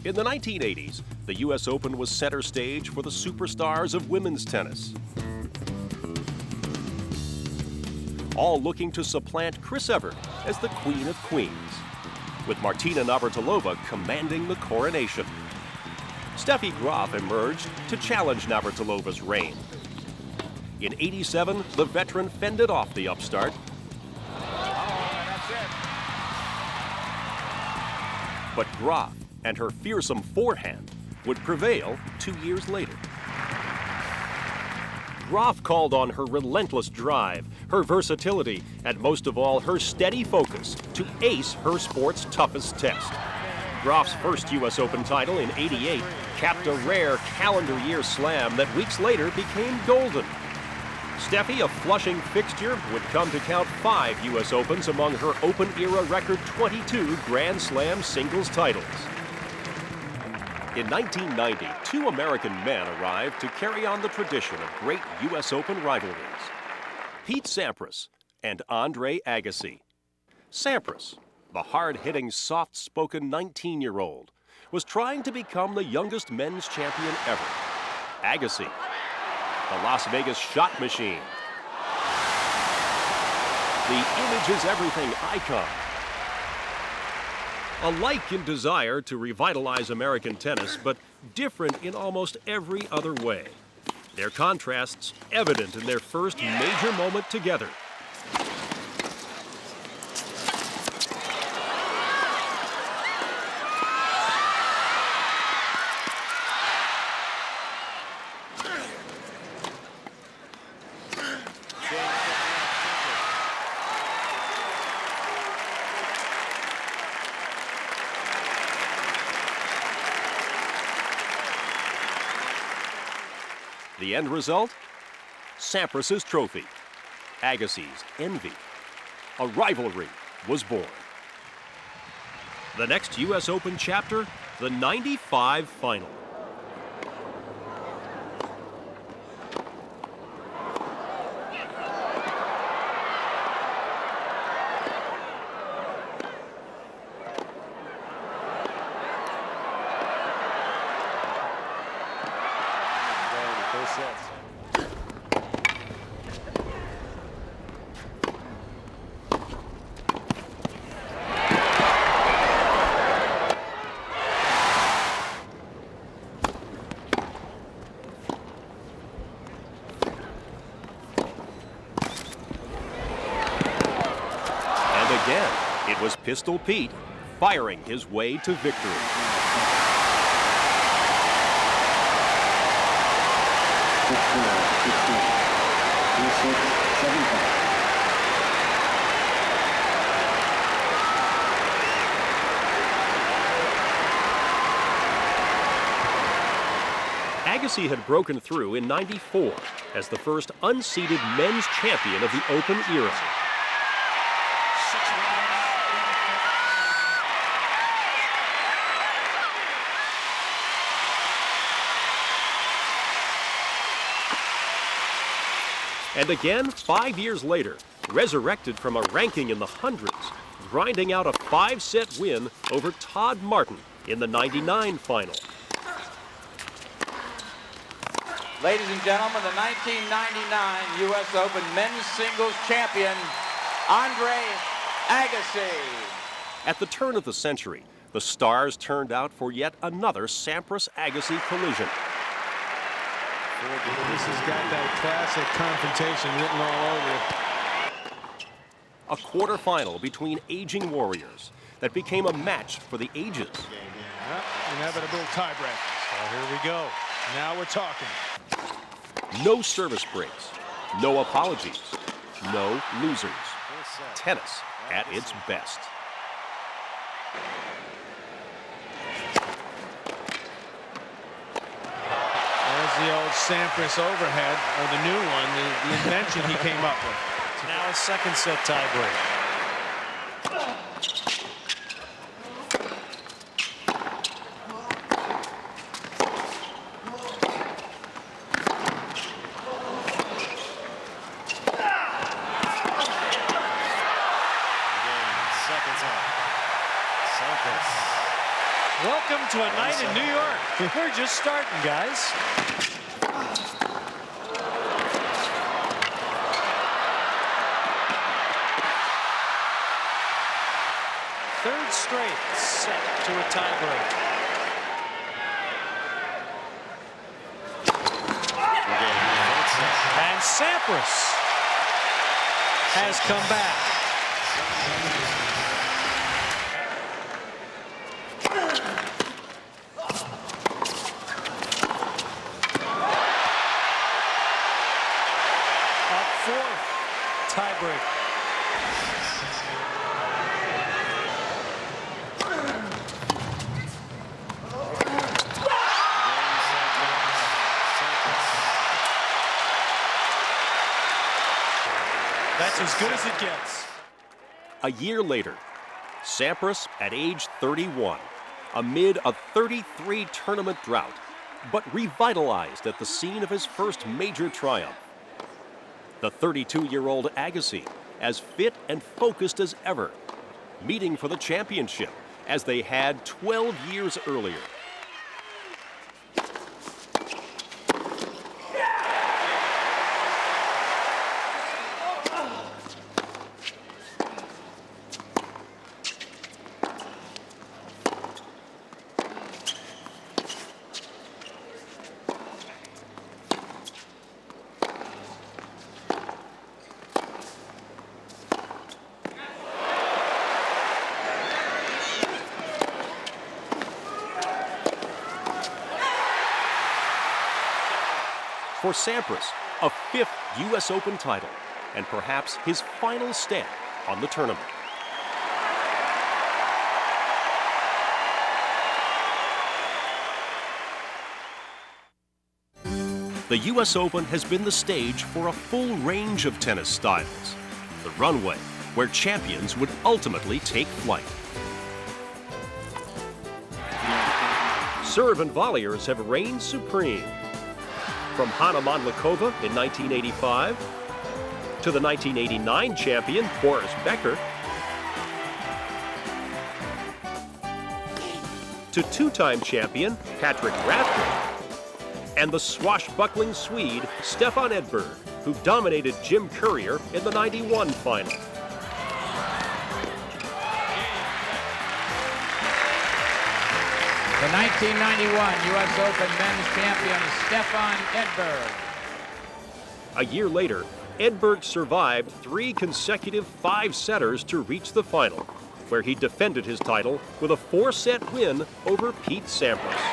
In the 1980s, the U.S. Open was center stage for the superstars of women's tennis. All looking to supplant Chris Evert as the Queen of Queens, with Martina Navratilova commanding the coronation. Steffi Graf emerged to challenge Navratilova's reign. In '87, the veteran fended off the upstart. But Graf and her fearsome forehand would prevail 2 years later. Graf called on her relentless drive, her versatility, and most of all, her steady focus to ace her sport's toughest test. Graf's first U.S. Open title in '88 capped a rare calendar year slam that weeks later became golden. Steffi, a Flushing fixture, would come to count 5 U.S. Opens among her Open-era record 22 Grand Slam singles titles. In 1990, 2 American men arrived to carry on the tradition of great U.S. Open rivalries: Pete Sampras and Andre Agassi. Sampras, the hard-hitting, soft-spoken 19-year-old, was trying to become the youngest men's champion ever. Agassi, the Las Vegas shot machine, the image is everything icon. Alike in desire to revitalize American tennis, but different in almost every other way. Their contrasts evident in their first major moment together. The end result? Sampras's trophy, Agassi's envy. A rivalry was born. The next U.S. Open chapter, the '95 final. Again, it was Pistol Pete firing his way to victory. Agassi had broken through in '94 as the first unseeded men's champion of the Open era. And again, 5 years later, resurrected from a ranking in the hundreds, grinding out a 5-set win over Todd Martin in the '99 final. Ladies and gentlemen, the 1999 U.S. Open men's singles champion, Andre Agassi. At the turn of the century, the stars turned out for yet another Sampras-Agassi collision. This has got that classic confrontation written all over it. A quarterfinal between aging warriors that became a match for the ages. Inevitable tiebreak. So here we go. Now we're talking. No service breaks, no apologies, no losers. Tennis at its best. There's the old Sampras overhead, or the new one, the invention he came up with. Now a second set tiebreak. Welcome to a night in New York. We're just starting, guys. Third straight set to a tiebreak. And Sampras has come back. A fourth tiebreak. That's as good as it gets. A year later, Sampras at age 31, amid a 33 tournament drought, but revitalized at the scene of his first major triumph. The 32-year-old Agassi, as fit and focused as ever, meeting for the championship as they had 12 years earlier. For Sampras, a fifth U.S. Open title, and perhaps his final stamp on the tournament. The U.S. Open has been the stage for a full range of tennis styles, the runway where champions would ultimately take flight. Serve and volleyers have reigned supreme. From Hanna Mondlikova in 1985 to the 1989 champion Boris Becker to two-time champion Patrick Rathgren and the swashbuckling Swede Stefan Edberg, who dominated Jim Courier in the '91 final. The 1991 U.S. Open men's champion, Stefan Edberg. A year later, Edberg survived 3 consecutive 5-setters to reach the final, where he defended his title with a 4-set win over Pete Sampras.